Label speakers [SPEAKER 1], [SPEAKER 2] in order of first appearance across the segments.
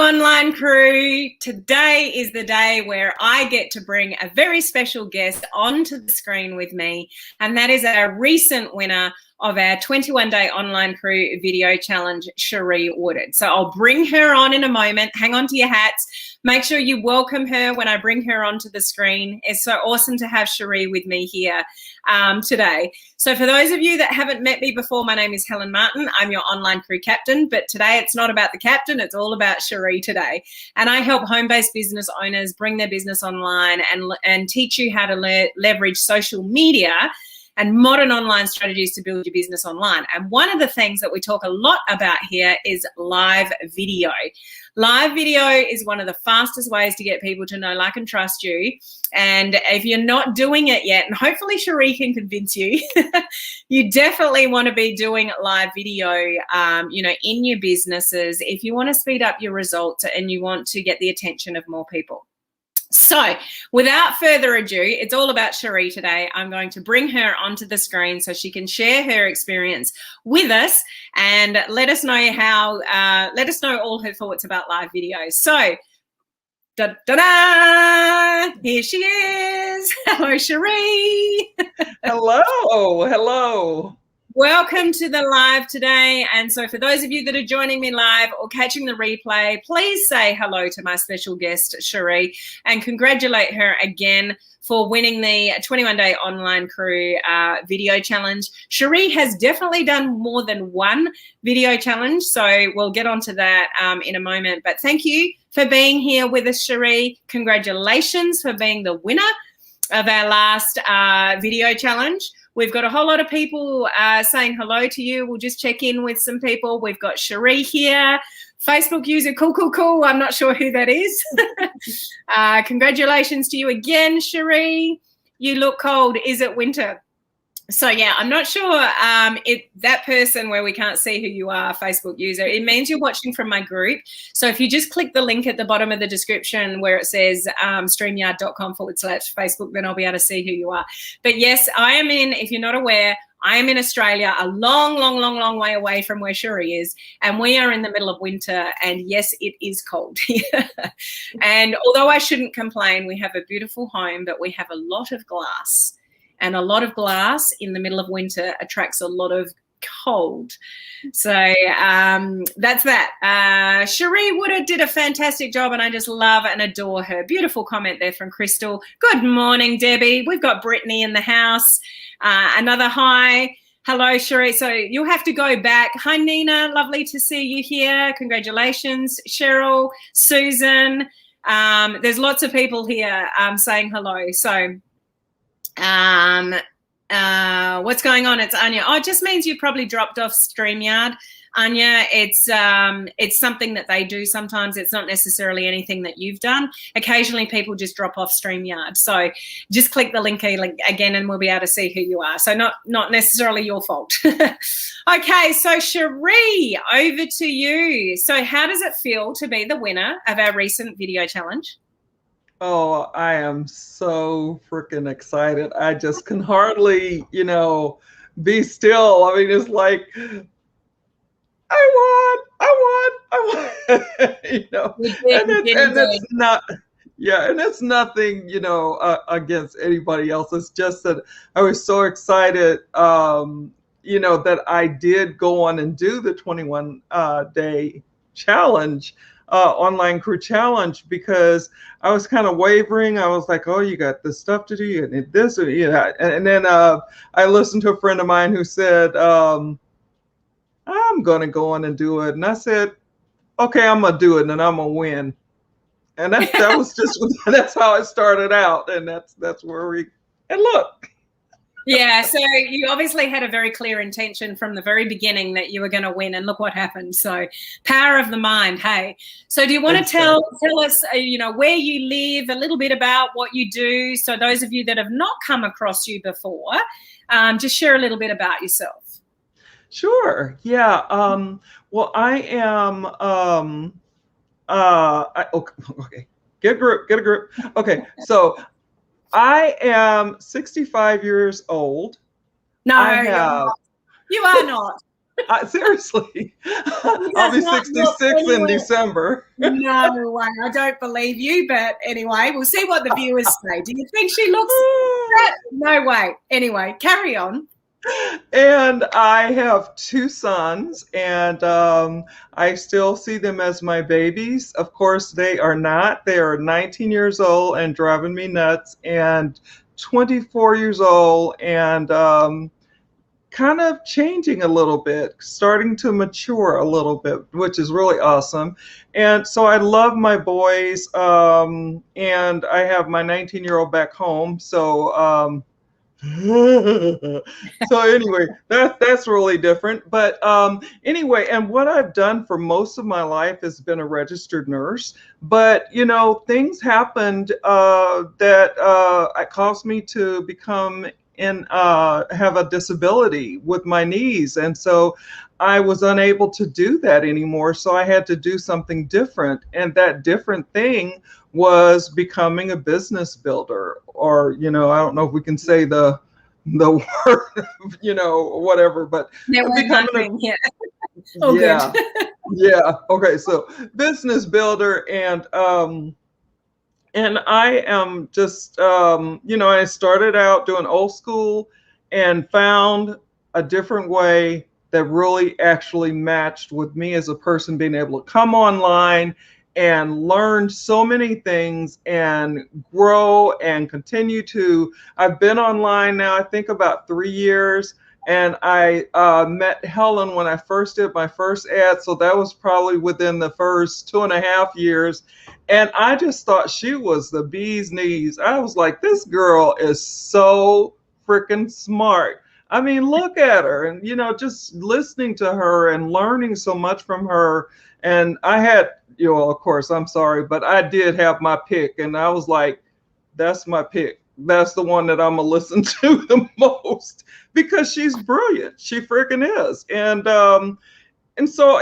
[SPEAKER 1] online crew. Today is the day where I get to bring a very special guest onto the screen with me, and that is our recent winner of our 21-day online crew video challenge, Sheree Woodard. So I'll bring her on in a moment. Hang on to your hats. Make sure you welcome her when I bring her onto the screen. It's so awesome to have Sheree with me here today. So for those of you that haven't met me before, my name is Helen Martin. I'm your online crew captain, but today it's not about the captain. It's all about Sheree today. And I help home-based business owners bring their business online and teach you how to leverage social media and modern online strategies to build your business online. And one of the things that we talk a lot about here is live video. Live video is one of the fastest ways to get people to know, like, and trust you. And if you're not doing it yet, and hopefully Sheree can convince you, you definitely want to be doing live video, in your businesses if you want to speed up your results and you want to get the attention of more people. So without further ado, it's all about Sheree today. I'm going to bring her onto the screen so she can share her experience with us and let us know all her thoughts about live videos. So, da-da-da! Here she is. Hello, Sheree.
[SPEAKER 2] Hello.
[SPEAKER 1] Welcome to the live today. And so for those of you that are joining me live or catching the replay, please say hello to my special guest, Sheree, and congratulate her again for winning the 21-day online crew video challenge. Sheree has definitely done more than one video challenge, so we'll get onto that in a moment. But thank you for being here with us, Sheree. Congratulations for being the winner of our last video challenge. We've got a whole lot of people saying hello to you. We'll just check in with some people. We've got Sheree here, Facebook user, cool. I'm not sure who that is. Congratulations to you again, Sheree. You look cold. Is it winter? So, yeah, I'm not sure that person where we can't see who you are, Facebook user, it means you're watching from my group. So if you just click the link at the bottom of the description where it says streamyard.com/Facebook, then I'll be able to see who you are. But, yes, if you're not aware, I am in Australia, a long way away from where Sheree is, and we are in the middle of winter, and yes, it is cold here. And although I shouldn't complain, we have a beautiful home, but we have a lot of glass. And a lot of glass in the middle of winter attracts a lot of cold. So that's that. Sheree Woodard did a fantastic job, and I just love and adore her. Beautiful comment there from Crystal. Good morning, Debbie. We've got Brittany in the house. Another hi. Hello, Sheree. So you'll have to go back. Hi, Nina. Lovely to see you here. Congratulations. Cheryl, Susan. There's lots of people here saying hello. So what's going on? It's Anya. Oh, it just means you probably dropped off StreamYard, Anya. It's something that they do sometimes. It's not necessarily anything that you've done. Occasionally people just drop off StreamYard. So just click the link again and we'll be able to see who you are. So not necessarily your fault. Okay, so Sheree, over to you. So how does it feel to be the winner of our recent video challenge?
[SPEAKER 2] Oh, I am so freaking excited. I just can hardly, be still. I mean, it's like, I won, and it's not, and it's nothing, against anybody else. It's just that I was so excited, that I did go on and do the 21-day challenge. Online crew challenge, because I was kind of wavering. I was like, oh, you got this stuff to do, you need this, and then I listened to a friend of mine who said, I'm gonna go on and do it, and I said, okay, I'm gonna do it, and I'm gonna win. And that was just that's how it started out, and that's where and look.
[SPEAKER 1] Yeah, so you obviously had a very clear intention from the very beginning that you were going to win, and look what happened. So power of the mind, hey. So do you want to tell us, where you live, a little bit about what you do, so those of you that have not come across you before, just share a little bit about yourself.
[SPEAKER 2] Sure, yeah. Well, I am, okay, get a group. Okay, so I am 65 years old.
[SPEAKER 1] No, you are not.
[SPEAKER 2] Seriously,
[SPEAKER 1] He
[SPEAKER 2] I'll
[SPEAKER 1] does
[SPEAKER 2] be
[SPEAKER 1] not look
[SPEAKER 2] 66 in
[SPEAKER 1] anywhere.
[SPEAKER 2] December.
[SPEAKER 1] No way. I don't believe you, but anyway, we'll see what the viewers say. Do you think she looks that? No way. Anyway, carry on.
[SPEAKER 2] And I have two sons, and I still see them as my babies. Of course, they are not. They are 19 years old and driving me nuts, and 24 years old, and kind of changing a little bit, starting to mature a little bit, which is really awesome. And so I love my boys, and I have my 19-year-old back home. So, so anyway, that's really different. But anyway, and what I've done for most of my life has been a registered nurse. But things happened that caused me to become have a disability with my knees, and so I was unable to do that anymore. So I had to do something different, and that different thing was becoming a business builder, or I don't know if we can say the word, whatever, but
[SPEAKER 1] Network
[SPEAKER 2] becoming a
[SPEAKER 1] marketing, yeah. Oh, good.
[SPEAKER 2] yeah, yeah. Okay, so business builder, and I am just, I started out doing old school and found a different way that really actually matched with me as a person, being able to come online and learn so many things and grow and continue to. I've been online now, I think about 3 years. And I met Helen when I first did my first ad. So that was probably within the first 2.5 years. And I just thought she was the bee's knees. I was like, this girl is so freaking smart. I mean, look at her, and just listening to her and learning so much from her. And I had, of course, I'm sorry, but I did have my pick, and I was like, that's my pick. That's the one that I'm gonna listen to the most, because she's brilliant. She freaking is. And so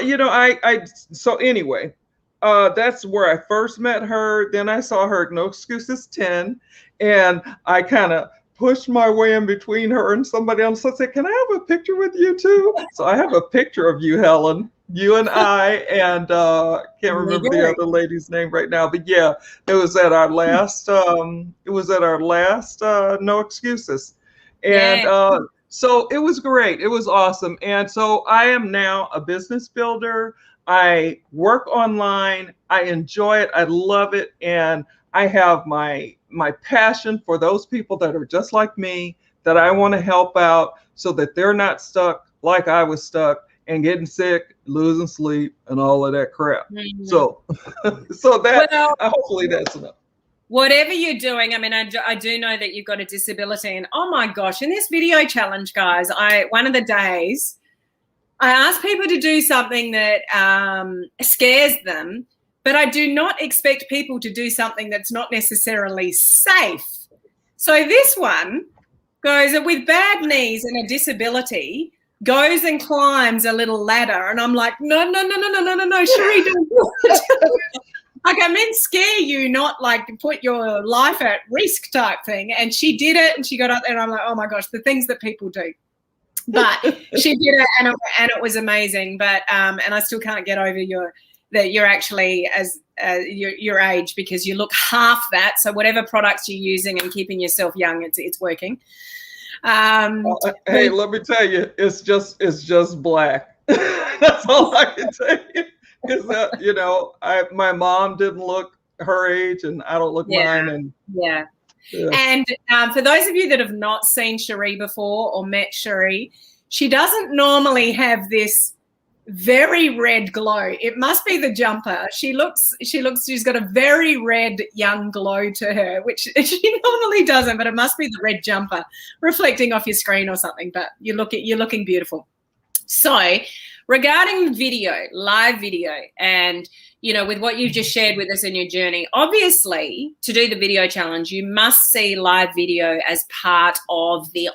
[SPEAKER 2] so anyway, that's where I first met her. Then I saw her at No Excuses 10, and I kind of pushed my way in between her and somebody else. I said, can I have a picture with you too? So I have a picture of you, Helen, you and I, and can't remember the other lady's name right now, but yeah, it was at our last No Excuses. And so it was great. It was awesome. And so I am now a business builder. I work online. I enjoy it. I love it. And I have my passion for those people that are just like me, that I want to help out so that they're not stuck like I was stuck and getting sick, losing sleep, and all of that crap. Mm-hmm. So that hopefully that's enough.
[SPEAKER 1] Whatever you're doing, I mean, I do know that you've got a disability, and oh my gosh, in this video challenge, guys, one of the days, I ask people to do something that scares them, but I do not expect people to do something that's not necessarily safe. So this one goes with bad knees and a disability, goes and climbs a little ladder, and I'm like, no, Sheree, don't do it. Like, I meant scare you, not like put your life at risk type thing. And she did it, and she got up there, and I'm like, oh my gosh, the things that people do. But she did it, and it was amazing. But and I still can't get over that you're actually as your age, because you look half that. So whatever products you're using and keeping yourself young, it's working.
[SPEAKER 2] Hey, let me tell you, it's just black. That's all I can tell you. Is that my mom didn't look her age, and I don't look mine, and
[SPEAKER 1] yeah. And for those of you that have not seen Sheree before or met Sheree, she doesn't normally have this very red glow. It must be the jumper. She's got a very red young glow to her, which she normally doesn't, but it must be the red jumper reflecting off your screen or something. But you're looking beautiful. So regarding video, live video, and with what you've just shared with us in your journey, obviously to do the video challenge, you must see live video as part of the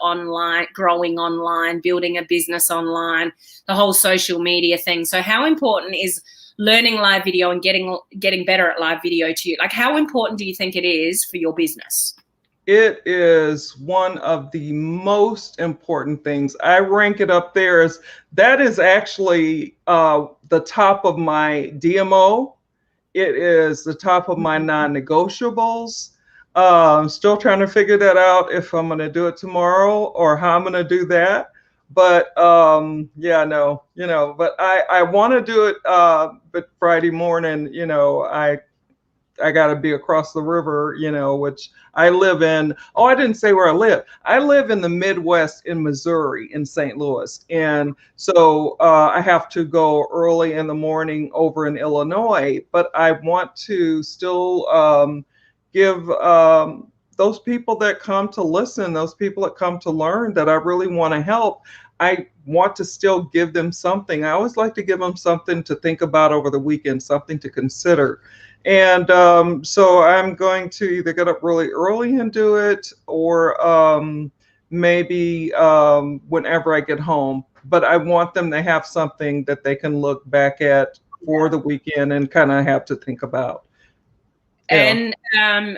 [SPEAKER 1] growing online, building a business online, the whole social media thing. So how important is learning live video and getting better at live video to you? Like, how important do you think it is for your business?
[SPEAKER 2] It is one of the most important things. I rank it up there as that is actually the top of my DMO. It is the top of my non-negotiables. Still trying to figure that out if I'm going to do it tomorrow or how I'm going to do that. But yeah, no, but I want to do it. But Friday morning, I got to be across the river, which I live in. Oh, I didn't say where I live. I live in the Midwest in Missouri, in St. Louis. And so I have to go early in the morning over in Illinois, but I want to still give those people that come to listen, those people that come to learn that I really want to help. I want to still give them something. I always like to give them something to think about over the weekend, something to consider. And so I'm going to either get up really early and do it, or maybe whenever I get home. But I want them to have something that they can look back at for the weekend and kind of have to think about.
[SPEAKER 1] Yeah. And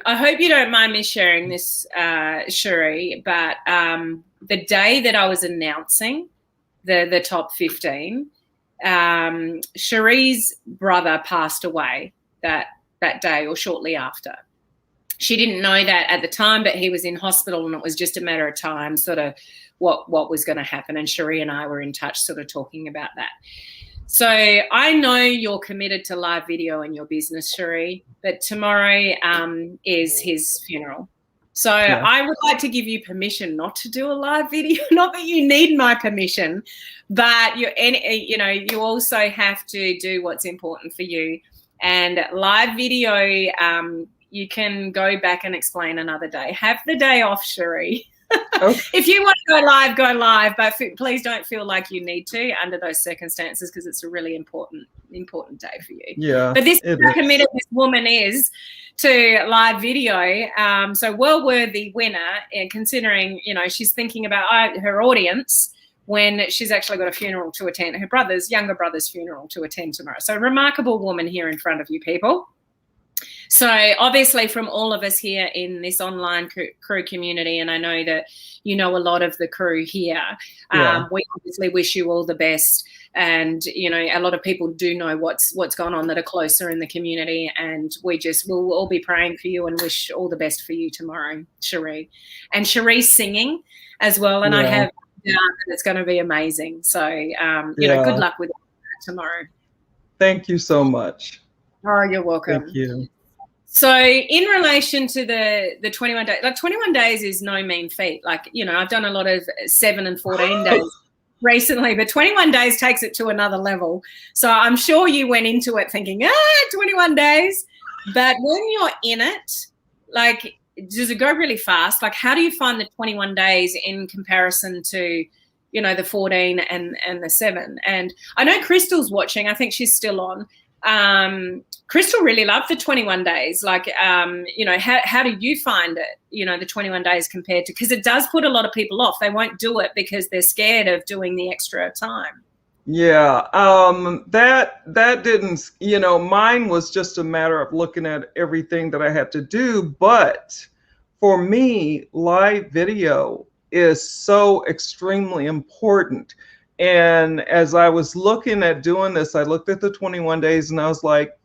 [SPEAKER 1] I hope you don't mind me sharing this, Sheree, but the day that I was announcing the top 15, Sheree's brother passed away that day or shortly after. She didn't know that at the time, but he was in hospital, and it was just a matter of time, sort of what was going to happen. And Sheree and I were in touch, sort of talking about that. So I know you're committed to live video in your business, Sheree, but tomorrow is his funeral. So yeah. I would like to give you permission not to do a live video. Not that you need my permission, but you also have to do what's important for you. And live video, you can go back and explain another day. Have the day off, Sheree. Okay. If you want to go live, but please don't feel like you need to under those circumstances, because it's a really important day for you. Yeah. But this is how committed this woman is to live video. So well-worthy winner, and considering, she's thinking about her audience when she's actually got a funeral to attend, her younger brother's funeral to attend tomorrow. So a remarkable woman here in front of you people. So obviously from all of us here in this online crew community, and I know that you know a lot of the crew here, we obviously wish you all the best. And, a lot of people do know what's gone on that are closer in the community, and we'll all be praying for you and wish all the best for you tomorrow, Sheree. And Sheree's singing as well, and I have it's going to be amazing. So, good luck with that tomorrow. Thank you so much. Oh, you're welcome. Thank you. So in relation to the 21 days, 21 days is no mean feat. I've done a lot of 7 and 14 days recently, but 21 days takes it to another level. So I'm sure you went into it thinking, 21 days. But when you're in it, does it go really fast? How do you find the 21 days in comparison to, the 14 and the 7? And I know Crystal's watching. I think she's still on. Crystal really loved the 21 days. How do you find it, the 21 days compared to, because it does put a lot of people off. They won't do it because they're scared of doing the extra time. Yeah, that didn't, mine was just a matter of looking at everything that I had to do. But for me, live video is so extremely important. And as I was looking at doing this, I looked at the 21 days and I was like,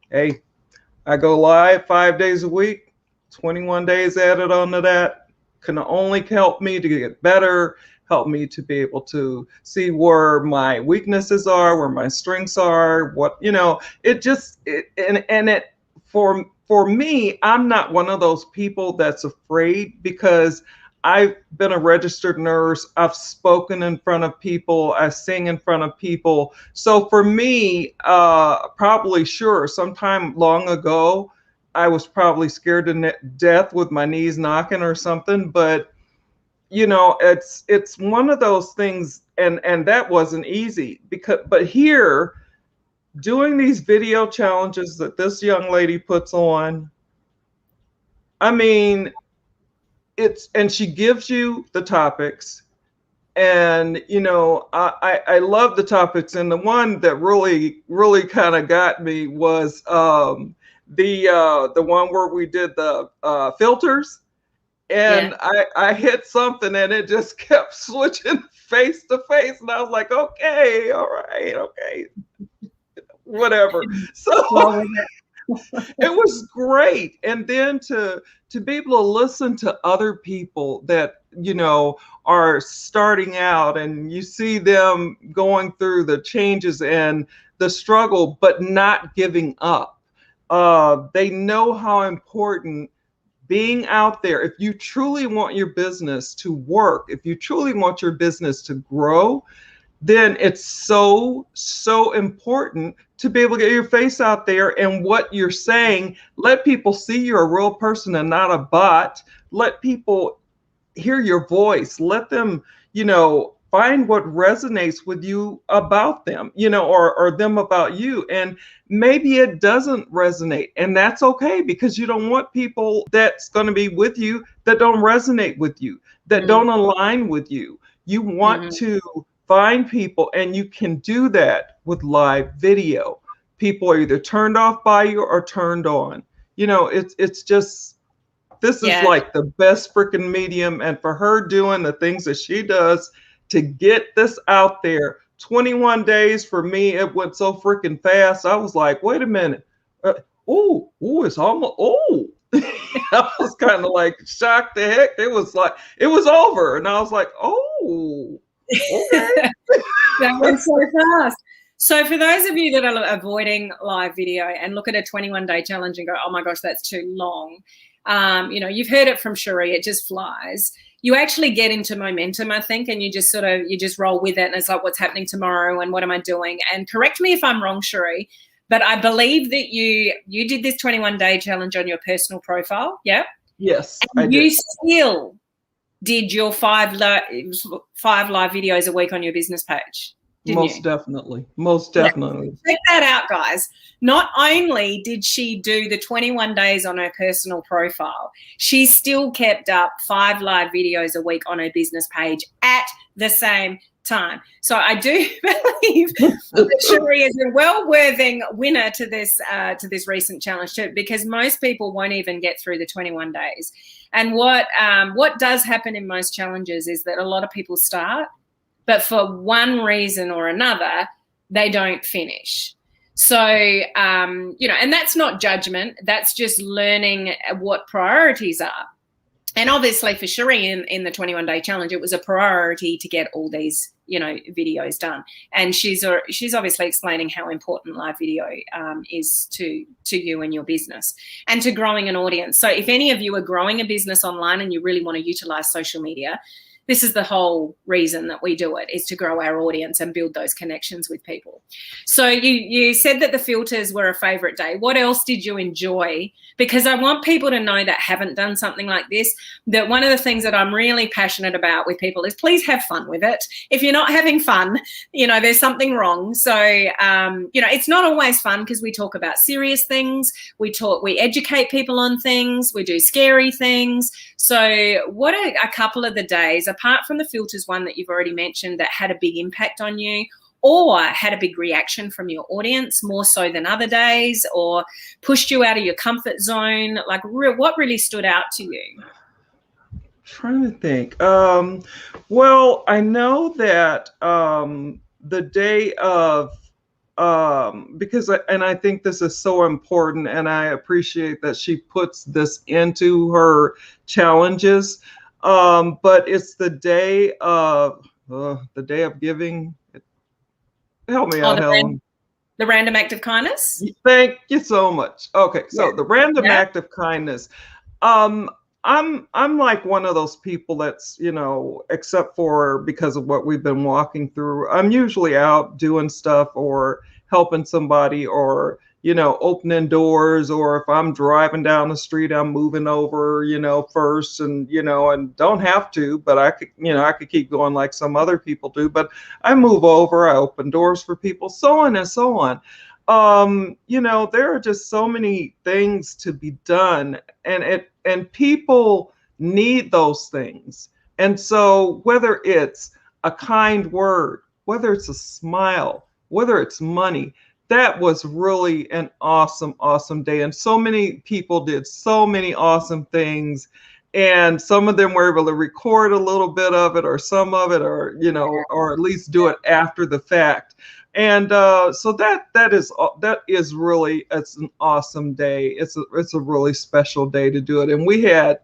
[SPEAKER 1] hey, I go live 5 days a week, 21 days added onto that can only help me to get better, help me to be able to see where my weaknesses are, where my strengths are, for me, I'm not one of those people that's afraid, because I've been a registered nurse. I've spoken in front of people. I sing in front of people. So for me, sometime long ago, I was probably scared to death with my knees knocking or something. But, it's one of those things, and that wasn't easy. But here, doing these video challenges that this young lady puts on, I mean, and she gives you the topics, and I love the topics, and the one that really kind of got me was the one where we did the filters,
[SPEAKER 2] And I hit something and it just kept switching face to face. And I was like, okay, all right, okay, whatever. So
[SPEAKER 1] Well,
[SPEAKER 2] it was great. And then to be able to listen to other people that, are starting out, and you see them going through the changes and the struggle, but not giving up. They know how important being out there, if you truly want your business to work, if you truly want your business to grow, then it's so important to be able to get your face out there and what you're saying. Let people see you're a real person and not a bot. Let people hear your voice. Let them, find what resonates with you about them, or them about you. And maybe it doesn't resonate, and that's okay, because you don't want people that's going to be with you that don't resonate with you, that don't align with you. You want to find people, and you can do that with live video. People are either turned off by you or turned on. It's just, this is like the best freaking medium. And for her doing the things that she does to get this out there, 21 days for me, it went so freaking fast. I was like, wait a minute. It's almost, I was kind of like shocked the heck. It was like, it was over. And I was like, oh, okay.
[SPEAKER 1] That went so fast. So for those of you that are avoiding live video and look at a 21-day challenge and go, oh my gosh, that's too long. You've heard it from Sheree, it just flies. You actually get into momentum, I think, and you just roll with it. And it's like, what's happening tomorrow and what am I doing? And correct me if I'm wrong, Sheree, but I believe that you did this 21-day challenge on your personal profile. Yeah.
[SPEAKER 2] Yes.
[SPEAKER 1] And you still did your 5 live videos a week on your business page.
[SPEAKER 2] Most definitely.
[SPEAKER 1] Check that out, guys. Not only did she do the 21 days on her personal profile, she still kept up 5 live videos a week on her business page at the same time. So I do believe that Sheree is a well-worthy winner to this recent challenge too, because most people won't even get through the 21 days. And what does happen in most challenges is that a lot of people start, but for one reason or another, they don't finish. So, and that's not judgment. That's just learning what priorities are. And obviously for Sheree in the 21-day challenge, it was a priority to get all these, videos done. And she's obviously explaining how important live video is to you and your business and to growing an audience. So if any of you are growing a business online and you really want to utilize social media, this is the whole reason that we do it, is to grow our audience and build those connections with people. So you said that the filters were a favorite day. What else did you enjoy? Because I want people to know that haven't done something like this, that one of the things that I'm really passionate about with people is please have fun with it. If you're not having fun, there's something wrong. So, it's not always fun because we talk about serious things. We educate people on things. We do scary things. So what are a couple of the days, apart from the filters one that you've already mentioned, that had a big impact on you or had a big reaction from your audience more so than other days, or pushed you out of your comfort zone? Like what really stood out to you?
[SPEAKER 2] I'm trying to think. Well, I know that the day of, because I think this is so important, and I appreciate that she puts this into her challenges. But it's the day of giving. Help me out, Helen.
[SPEAKER 1] The random act of kindness.
[SPEAKER 2] Thank you so much. Okay, so the random act of kindness. I'm like one of those people that's, except for because of what we've been walking through, I'm usually out doing stuff or helping somebody or, opening doors, or if I'm driving down the street, I'm moving over, first and, and don't have to, but I could keep going like some other people do, but I move over, I open doors for people, so on and so on. There are just so many things to be done, and people need those things. And so whether it's a kind word, whether it's a smile, whether it's money, that was really an awesome, awesome day. And so many people did so many awesome things. and some of them were able to record a little bit of it or some of it, or or at least do it after the fact. And so that is really, it's an awesome day. It's a really special day to do it. And we had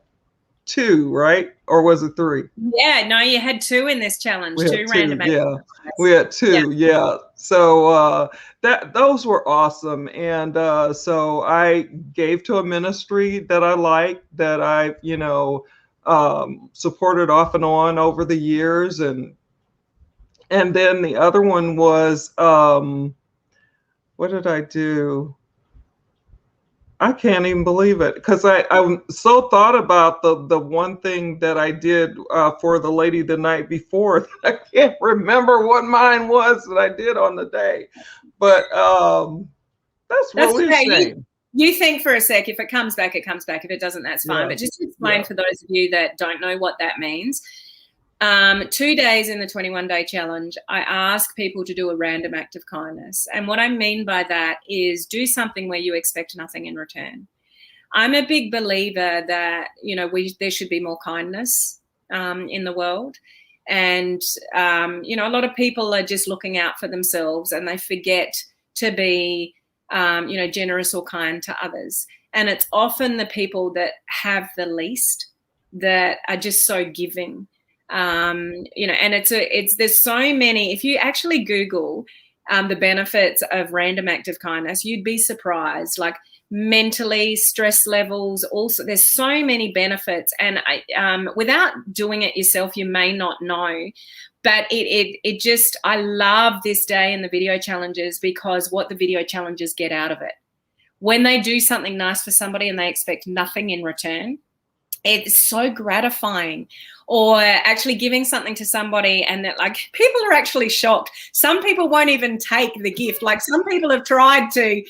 [SPEAKER 2] two, right? Or was it three?
[SPEAKER 1] Yeah, no, you had two in this challenge.
[SPEAKER 2] We had
[SPEAKER 1] Two
[SPEAKER 2] two,
[SPEAKER 1] random acts.
[SPEAKER 2] yeah. We had two, yeah. So those were awesome. And so I gave to a ministry that I like, that I, supported off and on over the years. And then the other one was, what did I do? I can't even believe it, because I so thought about the one thing that I did for the lady the night before that I can't remember what mine was that I did on the day. But that's really
[SPEAKER 1] okay.
[SPEAKER 2] a shame.
[SPEAKER 1] You think for a sec. If it comes back, it comes back. If it doesn't, that's fine. Yeah. But just to explain for those of you that don't know what that means. 2 days in the 21-day challenge, I ask people to do a random act of kindness. And what I mean by that is do something where you expect nothing in return. I'm a big believer that, there should be more kindness in the world. And, a lot of people are just looking out for themselves, and they forget to be, generous or kind to others. And it's often the people that have the least that are just so giving. And there's so many. If you actually Google the benefits of random act of kindness, you'd be surprised. Like mentally, stress levels, also there's so many benefits. And without doing it yourself, you may not know. But it just, I love this day in the video challenges, because what the video challenges get out of it, when they do something nice for somebody and they expect nothing in return, it's so gratifying. Or actually giving something to somebody and that, like, people are actually shocked. Some people won't even take the gift. Like, some people have tried to,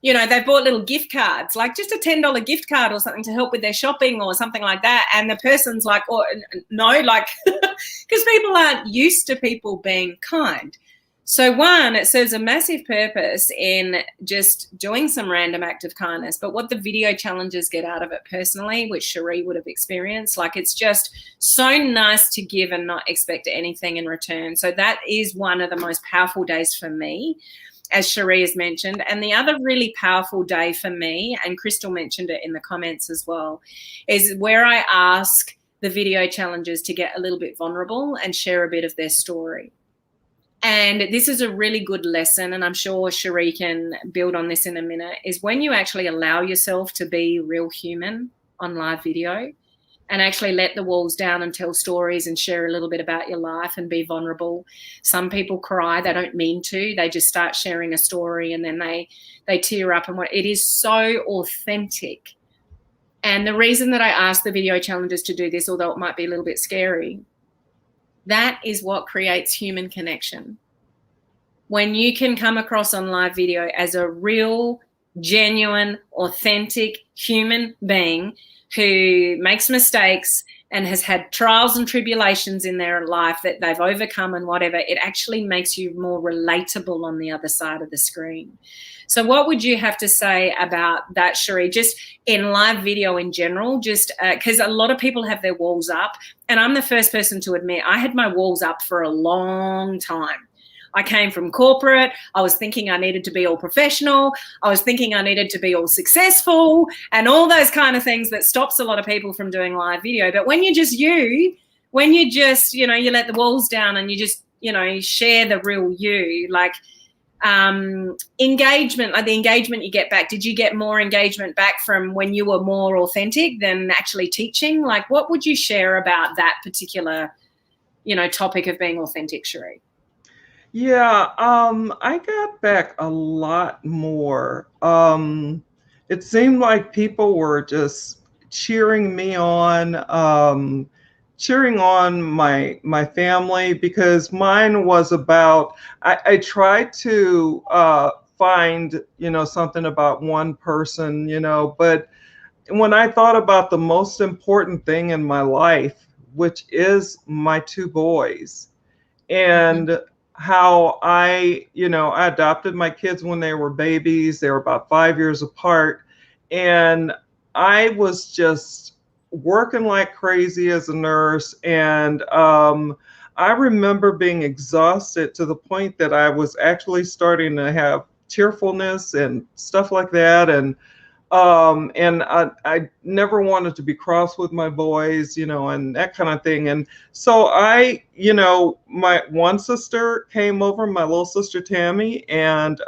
[SPEAKER 1] they've bought little gift cards, like just a $10 gift card or something to help with their shopping or something like that. And the person's like, oh, no, like, because people aren't used to people being kind. So one, it serves a massive purpose in just doing some random act of kindness. But what the video challenges get out of it personally, which Sheree would have experienced, like, it's just so nice to give and not expect anything in return. So that is one of the most powerful days for me, as Sheree has mentioned. And the other really powerful day for me, and Crystal mentioned it in the comments as well, is where I ask the video challenges to get a little bit vulnerable and share a bit of their story. And this is a really good lesson, and I'm sure Sheree can build on this in a minute, is when you actually allow yourself to be real human on live video and actually let the walls down and tell stories and share a little bit about your life and be vulnerable. Some people cry, they don't mean to, they just start sharing a story and then they tear up, and it is so authentic. And the reason that I ask the video challenges to do this, although it might be a little bit scary, that is what creates human connection. When you can come across on live video as a real, genuine, authentic human being who makes mistakes and has had trials and tribulations in their life that they've overcome and whatever, it actually makes you more relatable on the other side of the screen. So what would you have to say about that, Sheree, just in live video in general, just because a lot of people have their walls up, and I'm the first person to admit I had my walls up for a long time. I came from corporate. I was thinking I needed to be all professional. I was thinking I needed to be all successful and all those kind of things that stops a lot of people from doing live video. But when you're just you let the walls down and you just, share the real you, like, engagement, like the engagement you get back. Did you get more engagement back from when you were more authentic than actually teaching? Like, what would you share about that particular, topic of being authentic, Sheree?
[SPEAKER 2] Yeah, I got back a lot more. It seemed like people were just cheering me on, cheering on my family, because mine was about, I tried to find, something about one person, but when I thought about the most important thing in my life, which is my two boys, and how I adopted my kids when they were babies. They were about 5 years apart. And I was just working like crazy as a nurse, and I remember being exhausted to the point that I was actually starting to have tearfulness and stuff like that, and I never wanted to be cross with my boys, and that kind of thing. And so my one sister came over, my little sister Tammy, and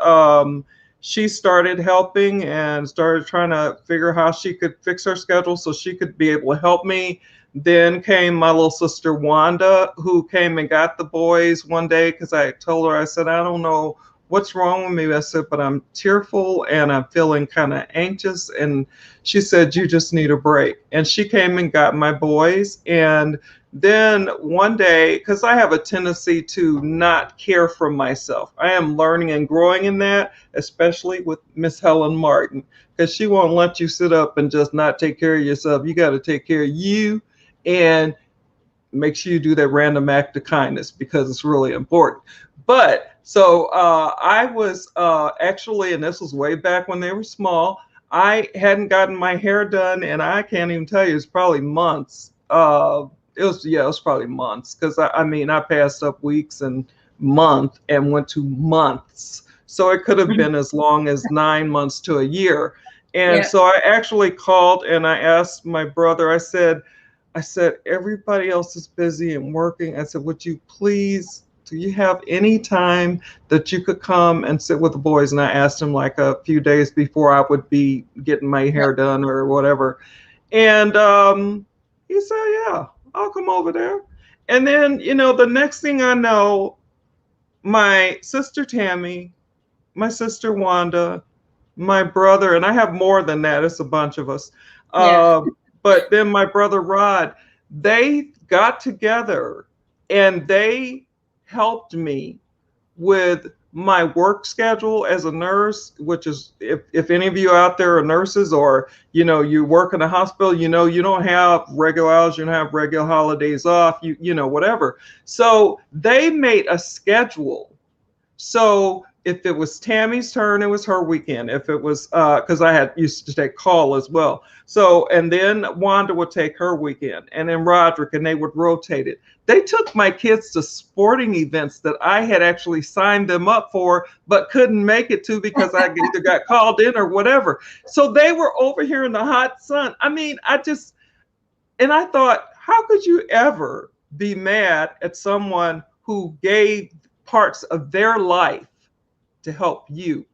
[SPEAKER 2] she started helping and started trying to figure how she could fix her schedule so she could be able to help me. Then came my little sister Wanda, who came and got the boys one day because I told her, I said, I don't know what's wrong with me. I said, but I'm tearful and I'm feeling kind of anxious. And she said, you just need a break. And she came and got my boys. And then one day, because I have a tendency to not care for myself, I am learning and growing in that, especially with Miss Helen Martin, because she won't let you sit up and just not take care of yourself. You got to take care of you and make sure you do that random act of kindness because it's really important. But so I was actually, and this was way back when they were small, I hadn't gotten my hair done, and I can't even tell you, it's probably months. It was probably months, because I passed up weeks and month and went to months. So it could have been as long as 9 months to a year. And
[SPEAKER 1] Yeah.
[SPEAKER 2] so I actually called and I asked my brother, I said, everybody else is busy and working. I said, would you please, do you have any time that you could come and sit with the boys? And I asked him like a few days before I would be getting my hair done or whatever. And he said, yeah, I'll come over there. And then, the next thing I know, my sister Tammy, my sister Wanda, my brother, and I have more than that, it's a bunch of us.
[SPEAKER 1] Yeah.
[SPEAKER 2] But then my brother Rod, they got together and they helped me with my work schedule as a nurse, which is, if any of you out there are nurses, or you work in a hospital, you don't have regular hours, you don't have regular holidays off, whatever. So they made a schedule. So if it was Tammy's turn, it was her weekend. If it was, because I had used to take call as well. So, and then Wanda would take her weekend, and then Roderick, and they would rotate it. They took my kids to sporting events that I had actually signed them up for, but couldn't make it to because I either got called in or whatever. So they were over here in the hot sun. And I thought, how could you ever be mad at someone who gave parts of their life to help you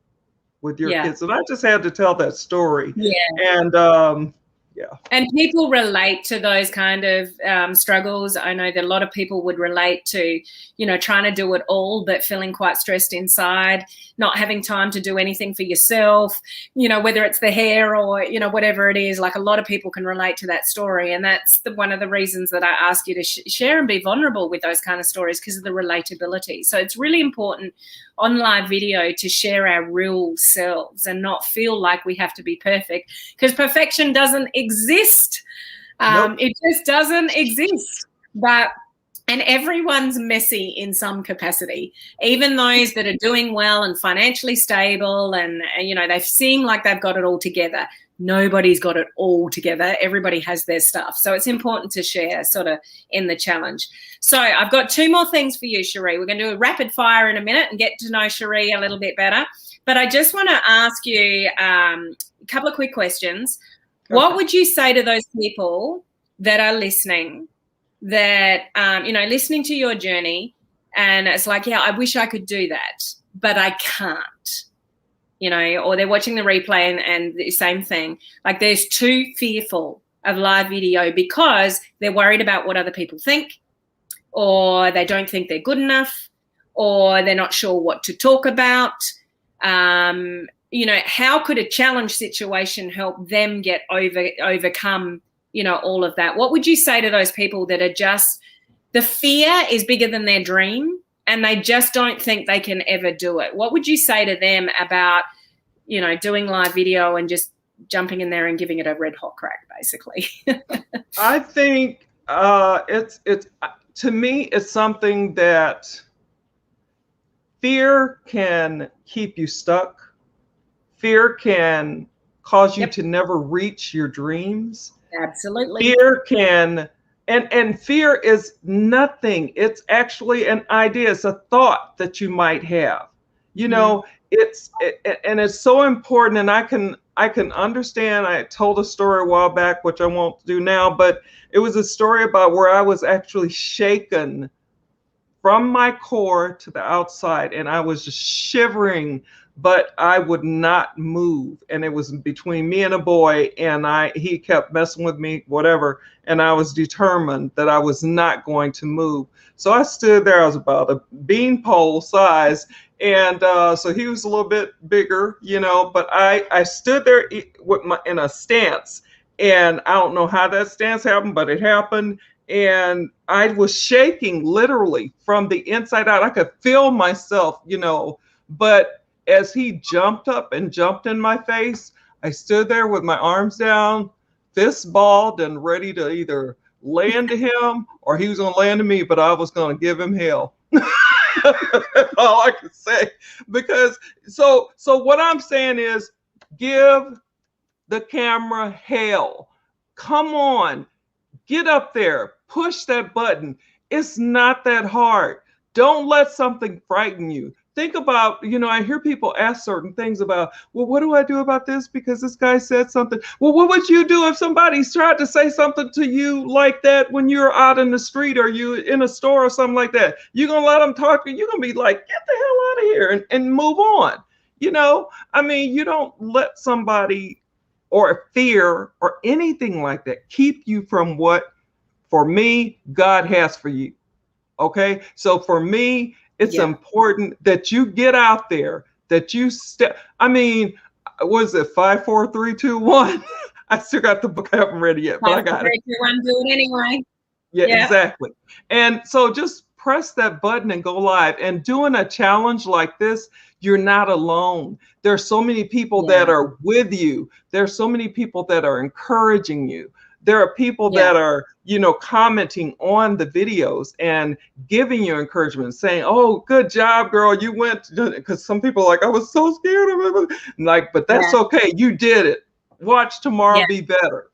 [SPEAKER 2] with your kids? And I just had to tell that story.
[SPEAKER 1] Yeah.
[SPEAKER 2] And yeah.
[SPEAKER 1] And people relate to those kind of struggles. I know that a lot of people would relate to, trying to do it all, but feeling quite stressed inside, not having time to do anything for yourself, whether it's the hair or, whatever it is. Like, a lot of people can relate to that story. And that's one of the reasons that I ask you to share and be vulnerable with those kind of stories, because of the relatability. So it's really important on live video to share our real selves and not feel like we have to be perfect, because perfection doesn't exist.
[SPEAKER 2] Nope.
[SPEAKER 1] It just doesn't exist. And everyone's messy in some capacity, even those that are doing well and financially stable and they seem like they've got it all together. Nobody's got it all together. Everybody has their stuff. So it's important to share sort of in the challenge. So I've got 2 more things for you, Sheree. We're going to do a rapid fire in a minute and get to know Sheree a little bit better. But I just want to ask you a couple of quick questions. Okay. What would you say to those people that are listening, that, listening to your journey, and it's like, yeah, I wish I could do that, but I can't? Or they're watching the replay and the same thing. Like, they're too fearful of live video because they're worried about what other people think, or they don't think they're good enough, or they're not sure what to talk about. How could a challenge situation help them get overcome, all of that? What would you say to those people that are just, the fear is bigger than their dream, and they just don't think they can ever do it? What would you say to them about, doing live video and just jumping in there and giving it a red hot crack, basically?
[SPEAKER 2] I think it's to me, it's something that fear can keep you stuck. Fear can cause you to never reach your dreams.
[SPEAKER 1] Absolutely.
[SPEAKER 2] Fear can, and fear is nothing. It's actually an idea. It's a thought that you might have. You know, and it's so important. And I can understand. I told a story a while back, which I won't do now, but it was a story about where I was actually shaken from my core to the outside, and I was just shivering, but I would not move. And it was between me and a boy, and he kept messing with me, whatever, and I was determined that I was not going to move. So I stood there. I was about a beanpole size, and so he was a little bit bigger, but I stood there in a stance, and I don't know how that stance happened, but it happened. And I was shaking literally from the inside out. I could feel myself, but as he jumped up and jumped in my face, I stood there with my arms down, fists balled, and ready to either land to him or he was going to land to me, but I was going to give him hell. That's all I could say. Because so what I'm saying is, give the camera hell. Come on. Get up there, push that button. It's not that hard. Don't let something frighten you. Think about, I hear people ask certain things about, well, what do I do about this? Because this guy said something. Well, what would you do if somebody's tried to say something to you like that when you're out in the street or you in a store or something like that? You're going to let them talk to you? You're going to be like, get the hell out of here and move on. You don't let somebody or fear or anything like that keep you from what, for me, God has for you. Okay? So for me, it's important that you get out there, that you step. I mean, what is it? 5, 4, 3, 2, 1. I still got the book. I haven't read it yet, but I got it.
[SPEAKER 1] 3, 2, 1, do it anyway.
[SPEAKER 2] Yeah, exactly. And so just press that button and go live. And doing a challenge like this, you're not alone. There's so many people that are with you. There's so many people that are encouraging you. There are people that are, commenting on the videos and giving you encouragement, saying, oh, good job, girl. You went, because some people are like, I was so scared of it. Like, but that's okay. You did it. Watch tomorrow be better.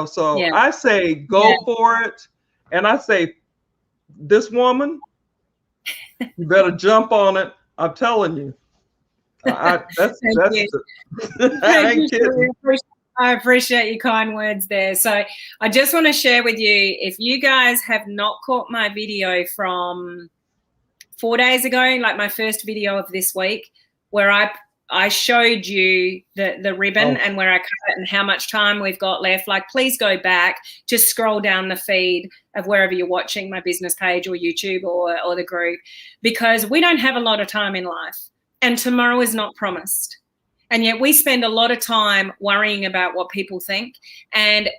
[SPEAKER 2] So I say, go for it. And I say, this woman, you better jump on it. I'm telling you. I ain't kidding.
[SPEAKER 1] I appreciate your kind words there. So I just want to share with you, if you guys have not caught my video from 4 days ago, like my first video of this week, where I showed you the ribbon and where I cut it and how much time we've got left, like, please go back, just scroll down the feed of wherever you're watching, my business page or YouTube or the group, because we don't have a lot of time in life and tomorrow is not promised. And yet we spend a lot of time worrying about what people think. And,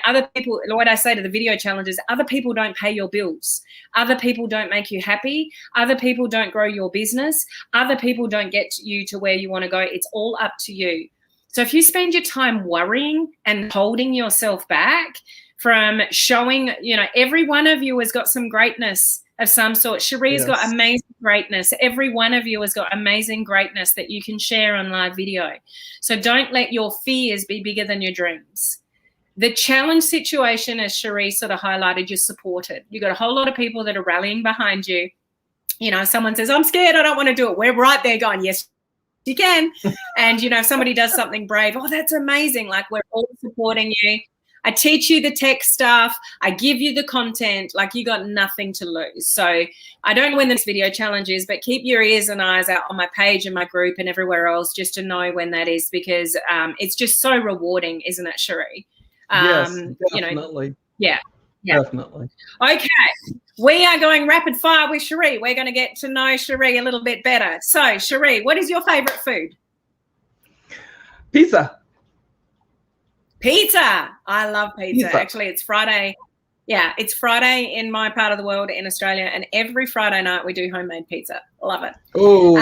[SPEAKER 1] other people, what I say to the video challenges, other people don't pay your bills. Other people don't make you happy. Other people don't grow your business. Other people don't get you to where you want to go. It's all up to you. So if you spend your time worrying and holding yourself back from showing, every one of you has got some greatness of some sort. Sheree's got amazing greatness. Every one of you has got amazing greatness that you can share on live video. So don't let your fears be bigger than your dreams. The challenge situation, as Sheree sort of highlighted, you're supported. You've got a whole lot of people that are rallying behind you. Someone says, I'm scared, I don't want to do it. We're right there going, yes, you can. And, if somebody does something brave, oh, that's amazing. Like, we're all supporting you. I teach you the tech stuff. I give you the content. Like, you got nothing to lose. So I don't know when this video challenge is, but keep your ears and eyes out on my page and my group and everywhere else just to know when that is, because it's just so rewarding, isn't it, Sheree?
[SPEAKER 2] Yes, definitely. Definitely.
[SPEAKER 1] Okay. We are going rapid fire with Sheree. We're going to get to know Sheree a little bit better. So, Sheree, what is your favorite food?
[SPEAKER 2] Pizza.
[SPEAKER 1] Pizza. I love pizza. Actually, it's Friday. Yeah, it's Friday in my part of the world in Australia, and every Friday night we do homemade pizza. Love it.
[SPEAKER 2] Oh.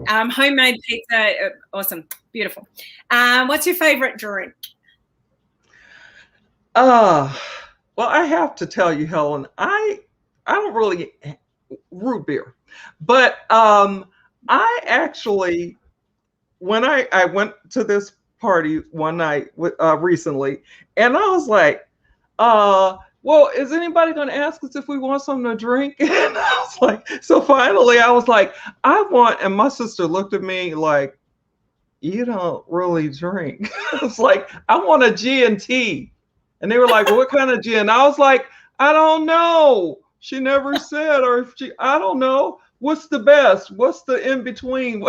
[SPEAKER 1] Homemade pizza. Awesome. Beautiful. What's your favorite drink?
[SPEAKER 2] Well, I have to tell you, Helen, I don't really root beer, but I actually, when I went to this party one night recently, and I was like, well, is anybody going to ask us if we want something to drink? And I was like, so finally I was like, I want, and my sister looked at me like, you don't really drink. I was like, I want a G&T. And they were like, what kind of gin? I was like, I don't know. She never said, or if she, I don't know. What's the best? What's the in between?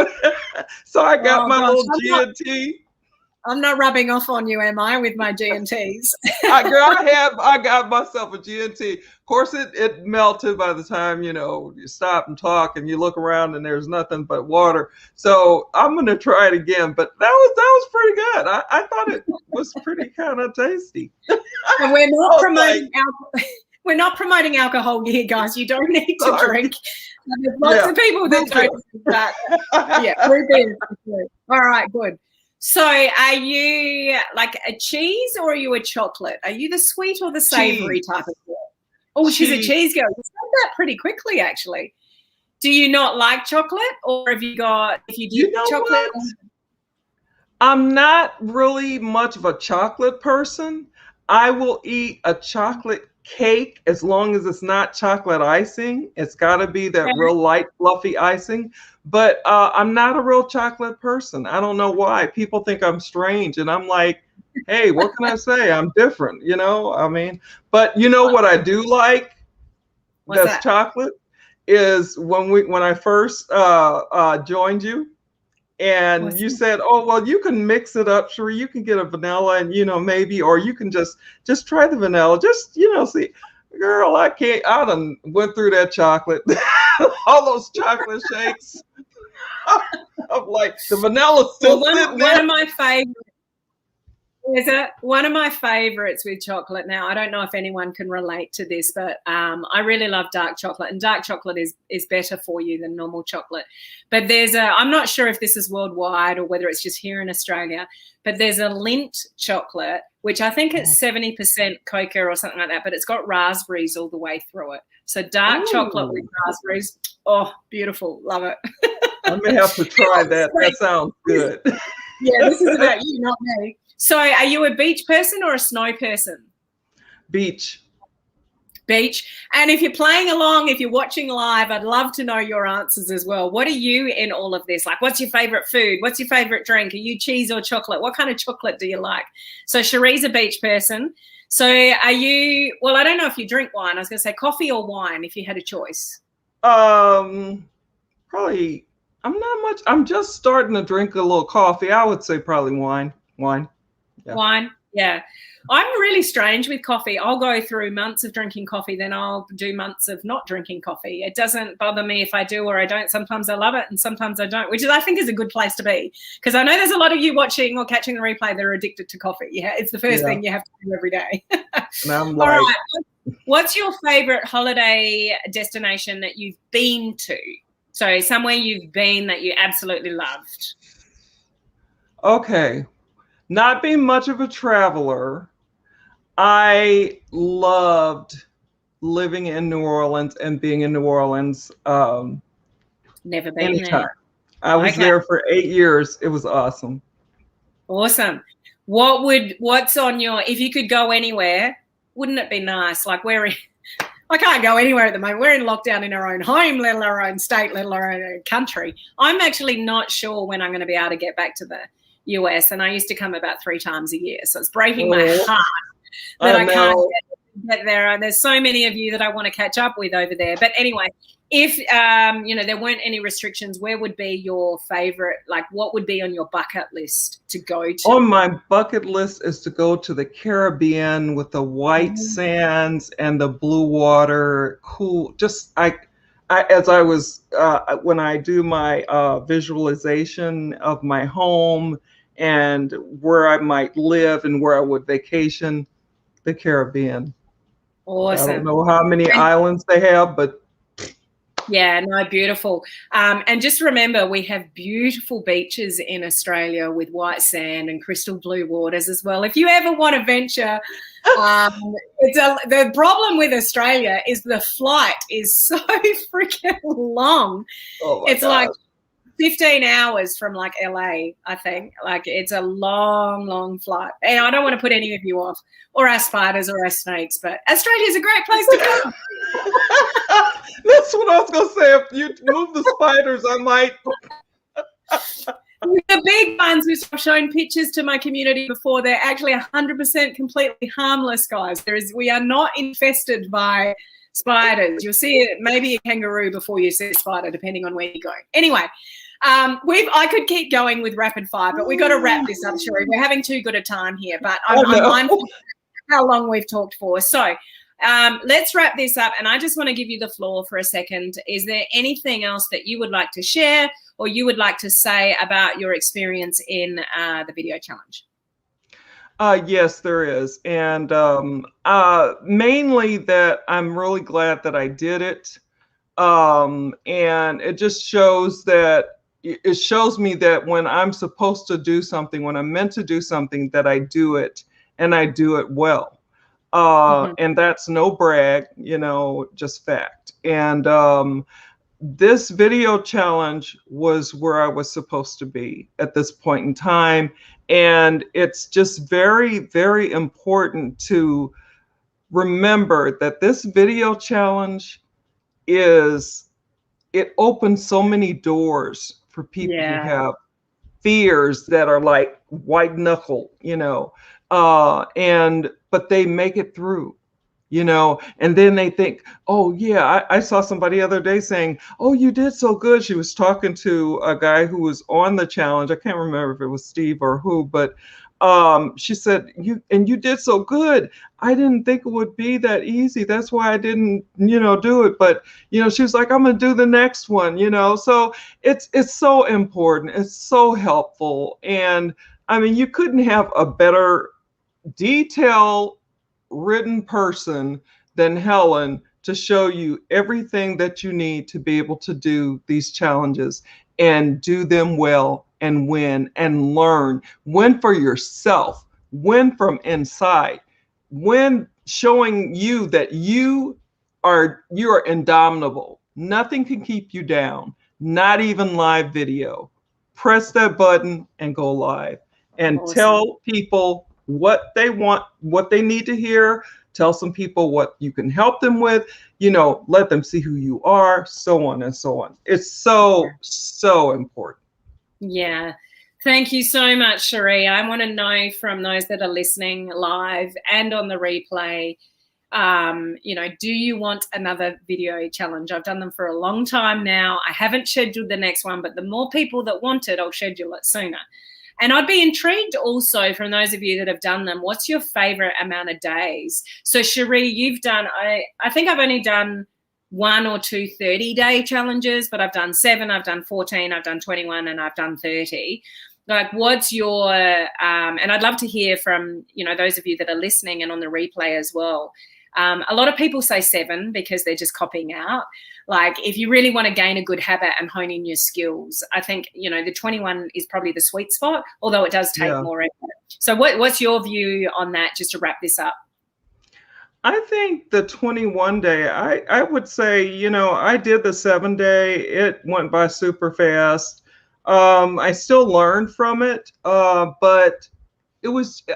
[SPEAKER 2] So I got my little G&T.
[SPEAKER 1] I'm not rubbing off on you, am I, with my G&Ts?
[SPEAKER 2] I got myself a G&T. Of course, it melted by the time, you stop and talk and you look around and there's nothing but water. So I'm going to try it again. But that was pretty good. I thought it was pretty kind of tasty.
[SPEAKER 1] And we're not promoting alcohol. We're not promoting alcohol here, guys. You don't need to drink. There's lots of people that don't do that. Yeah, root beer. All right, good. So are you like a cheese or are you a chocolate? Are you the sweet or the savory type of girl? Oh, she's a cheese girl. You said that pretty quickly, actually. Do you not like chocolate, or if you do chocolate?
[SPEAKER 2] What? I'm not really much of a chocolate person. I will eat a chocolate cake as long as it's not chocolate icing. It's got to be that real light, fluffy icing. But I'm not a real chocolate person. I don't know why. People think I'm strange. And I'm like, hey, what can I say? I'm different, I mean. But what I do like that's chocolate is when I first joined you. And you said, oh, well, you can mix it up. Sheree, you can get a vanilla and, maybe, or you can just try the vanilla. Just, see, girl, I can't. I done went through that chocolate, all those chocolate shakes. I'm like, the vanilla still sitting there.
[SPEAKER 1] One of my favorites. One of my favorites with chocolate. Now, I don't know if anyone can relate to this, but I really love dark chocolate, and dark chocolate is better for you than normal chocolate. But I'm not sure if this is worldwide or whether it's just here in Australia, but there's a Lindt chocolate, which I think it's 70% cocoa or something like that, but it's got raspberries all the way through it. So dark chocolate with raspberries. Oh, beautiful. Love it.
[SPEAKER 2] I may have to try that. That sounds good.
[SPEAKER 1] Yeah, this is about you, not me. So are you a beach person or a snow person?
[SPEAKER 2] Beach.
[SPEAKER 1] And if you're playing along, if you're watching live, I'd love to know your answers as well. What are you in all of this? Like, what's your favorite food? What's your favorite drink? Are you cheese or chocolate? What kind of chocolate do you like? So Sheree's a beach person. So are you, well, I don't know if you drink wine. I was going to say coffee or wine if you had a choice.
[SPEAKER 2] Probably, I'm not much. I'm just starting to drink a little coffee. I would say probably wine. Yeah.
[SPEAKER 1] Wine, yeah. I'm really strange with coffee. I'll go through months of drinking coffee, then I'll do months of not drinking coffee. It doesn't bother me if I do or I don't. Sometimes I love it and sometimes I don't, which I think is a good place to be, because I know there's a lot of you watching or catching the replay that are addicted to coffee. Yeah, it's the first thing you have to do every day.
[SPEAKER 2] And I'm like,
[SPEAKER 1] all right, what's your favorite holiday destination that you've been to? So somewhere you've been that you absolutely loved.
[SPEAKER 2] Okay. Not being much of a traveler, I loved living in New Orleans and being in New Orleans.
[SPEAKER 1] Never been
[SPEAKER 2] anytime.
[SPEAKER 1] there.
[SPEAKER 2] I was there for 8 years. It was awesome.
[SPEAKER 1] Awesome. What's on your, if you could go anywhere, wouldn't it be nice? Like I can't go anywhere at the moment. We're in lockdown in our own home, let alone our own state, let alone our own country. I'm actually not sure when I'm going to be able to get back to the US, and I used to come about 3 times a year. So it's breaking my heart that I can't get there. And there's so many of you that I want to catch up with over there. But anyway, if there weren't any restrictions, where would be your favorite? Like, what would be on your bucket list to go to?
[SPEAKER 2] On my bucket list is to go to the Caribbean with the white sands and the blue water. Cool. Just when I do my visualization of my home and where I might live and where I would vacation, the Caribbean.
[SPEAKER 1] Awesome.
[SPEAKER 2] I don't know how many islands they have, but
[SPEAKER 1] yeah, no, beautiful. And just remember, we have beautiful beaches in Australia with white sand and crystal blue waters as well. If you ever want to venture, the problem with Australia is the flight is so freaking long.
[SPEAKER 2] Oh my
[SPEAKER 1] it's
[SPEAKER 2] God.
[SPEAKER 1] like 15 hours from like LA, I think. Like it's a long, long flight. And I don't want to put any of you off, or our spiders or our snakes, but Australia's a great place to come.
[SPEAKER 2] That's what I was going to say. If you move the spiders, I might.
[SPEAKER 1] The big ones, which I've shown pictures to my community before, they're actually 100% completely harmless, guys. We are not infested by spiders. You'll see it, maybe a kangaroo before you see a spider, depending on where you're going. Anyway, I could keep going with rapid fire, but we've got to wrap this up, Sheree. We're having too good a time here, but I'm mindful of how long we've talked for. So let's wrap this up, and I just want to give you the floor for a second. Is there anything else that you would like to share or you would like to say about your experience in the video challenge?
[SPEAKER 2] Yes, there is. And mainly that I'm really glad that I did it. And it just shows that it shows me that when I'm supposed to do something, when I'm meant to do something, that I do it and I do it well. And that's no brag, just fact. And this video challenge was where I was supposed to be at this point in time. And it's just very, very important to remember that this video challenge it opens so many doors for people who have fears that are like white knuckle, but they make it through. And then they think, oh yeah, I saw somebody the other day saying, oh, you did so good. She was talking to a guy who was on the challenge. I can't remember if it was Steve or who, but she said, you did so good. I didn't think it would be that easy. That's why I didn't, do it. But, she was like, I'm going to do the next one, so it's so important. It's so helpful. And I mean, you couldn't have a better detail written person than Helen to show you everything that you need to be able to do these challenges and do them well and win and learn. Win for yourself, win from inside, win showing you that you are indomitable. Nothing can keep you down, not even live video. Press that button and go live and tell people what they want, what they need to hear. Tell some people what you can help them with, let them see who you are, so on and so on. It's so important.
[SPEAKER 1] Yeah. Thank you so much, Sheree. I want to know from those that are listening live and on the replay, do you want another video challenge? I've done them for a long time now. I haven't scheduled the next one, but the more people that want it, I'll schedule it sooner. And I'd be intrigued also from those of you that have done them, what's your favorite amount of days? So Sheree, you've done, I think I've only done 1 or 2 30-day challenges, but I've done 7, I've done 14, I've done 21, and I've done 30. Like, what's your, and I'd love to hear from, those of you that are listening and on the replay as well. A lot of people say 7 because they're just copying out. Like, if you really want to gain a good habit and hone in your skills, I think, the 21 is probably the sweet spot, although it does take more effort. So what's your view on that, just to wrap this up?
[SPEAKER 2] I think the 21 day, I would say, I did the 7-day. It went by super fast. I still learned from it, but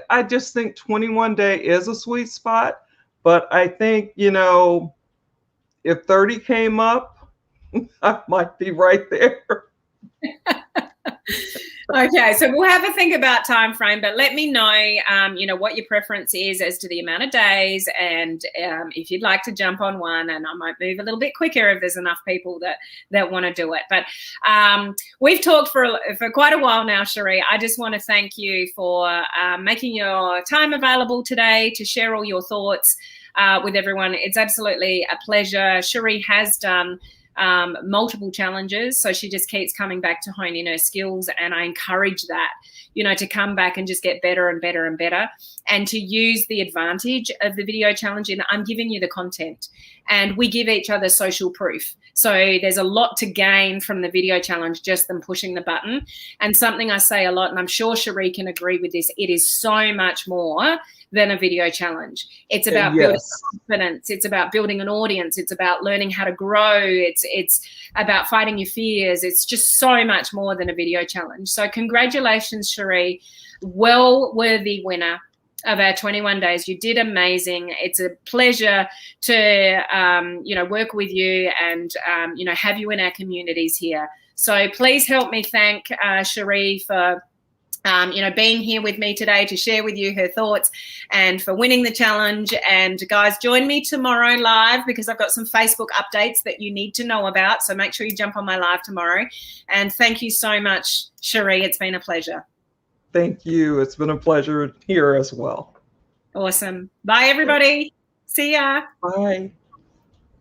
[SPEAKER 2] I just think 21 day is a sweet spot. But I think, if 30 came up, I might be right there.
[SPEAKER 1] Okay, so we'll have a think about time frame, but let me know, what your preference is as to the amount of days, and if you'd like to jump on one, and I might move a little bit quicker if there's enough people that want to do it. But we've talked for quite a while now, Sheree. I just want to thank you for making your time available today to share all your thoughts with everyone. It's absolutely a pleasure. Sheree has done multiple challenges, so she just keeps coming back to hone in her skills, and I encourage that, to come back and just get better and better and better, and to use the advantage of the video challenge. And I'm giving you the content, and we give each other social proof. So there's a lot to gain from the video challenge, just them pushing the button. And something I say a lot, and I'm sure Sheree can agree with this, it is so much more than a video challenge. It's about building
[SPEAKER 2] Yes.
[SPEAKER 1] confidence. It's about building an audience. It's about learning how to grow. It's about fighting your fears. It's just so much more than a video challenge. So congratulations, Sheree. Well worthy winner of our 21 days. You did amazing. It's a pleasure to, work with you and, have you in our communities here. So please help me thank Sheree for being here with me today to share with you her thoughts and for winning the challenge. And guys, join me tomorrow live because I've got some Facebook updates that you need to know about. So make sure you jump on my live tomorrow. And thank you so much, Sheree. It's been a pleasure.
[SPEAKER 2] Thank you. It's been a pleasure here as well.
[SPEAKER 1] Awesome. Bye, everybody. See ya.
[SPEAKER 2] Bye.